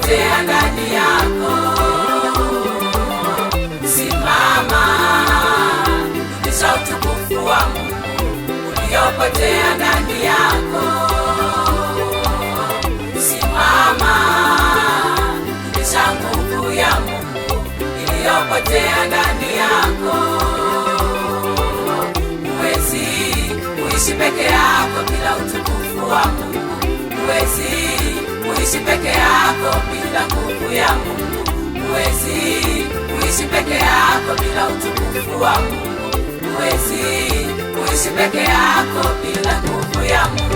uliopotea ndani yako. Simama, rudisha utukufu wa Mungu uliopotea ndani yako. Simama, rudisha nguvu ya Mungu iliyopotea ndani yako. Huwezi kuishi peke yako bila utukufu wa Mungu. Huwezi kuishi peke yako bila nguvu ya Mungu. Huwezi kuishi peke yako bila utukufu wa Mungu. Huwezi kuishi peke yako bila nguvu ya Mungu.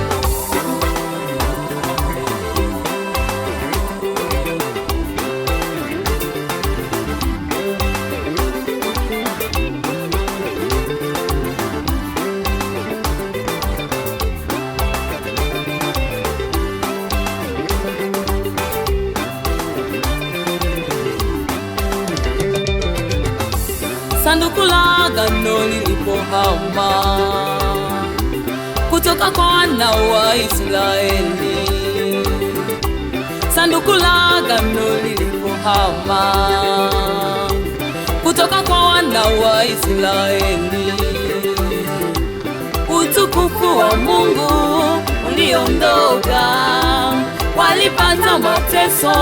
Sanduku la agano lilipohama kutoka kwa wana wa Israeli. Sanduku la agano lilipohama kutoka kwa wana wa Israeli. Utukufu wa Mungu uliondoka, walipata mateso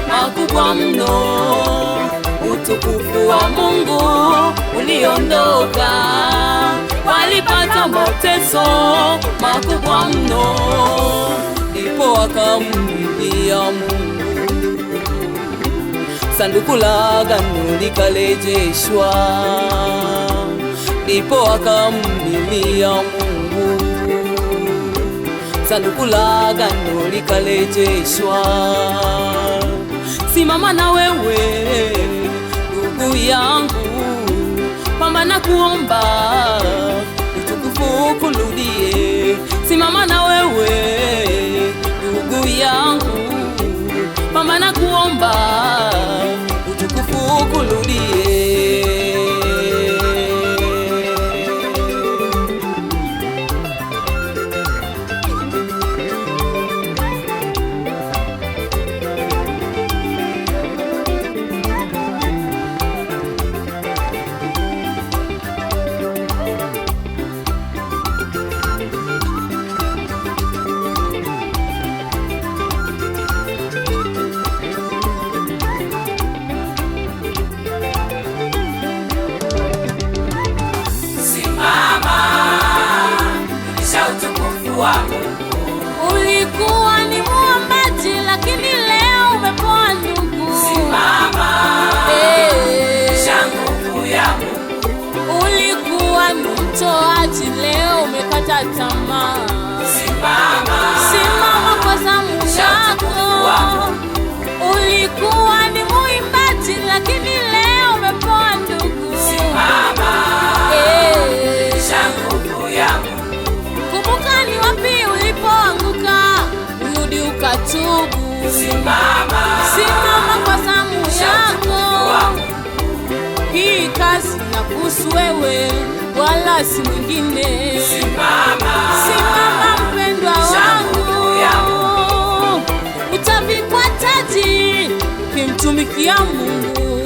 makubwa mno. Utukufu wa Mungu uliondoka, walipata mateso makubwa mno. Ndipo wakamlilia Mungu, sanduku la agano likarejeshwa. Ndipo wakamlilia Mungu, sanduku la agano likarejeshwa. Simama na wewe ndugu yangu, pambana kuomba utukufu kurudie. Simama na wewe ndugu yangu, pambana kuomba utukufu kurudie. Ulikuwa ni muombaji lakini leo umepoa ndugu. Simama, nguvu ya Mungu. Ulikuwa ni mtoaji leo umekata tamaa. Simama kwa zamu yako. Ulikuwa ni muimbaji lakini leo umepoa ndugu. Simama, nguvu ya Mungu. Kumbuka ni wapi ulipoanguka, urudi ukatubu. Simama kwa zamu yako. Hii kazi inakuhusu wewe wala si mwingine. Simama mpendwa wangu, utavikwa taji ukimtumikia Mungu.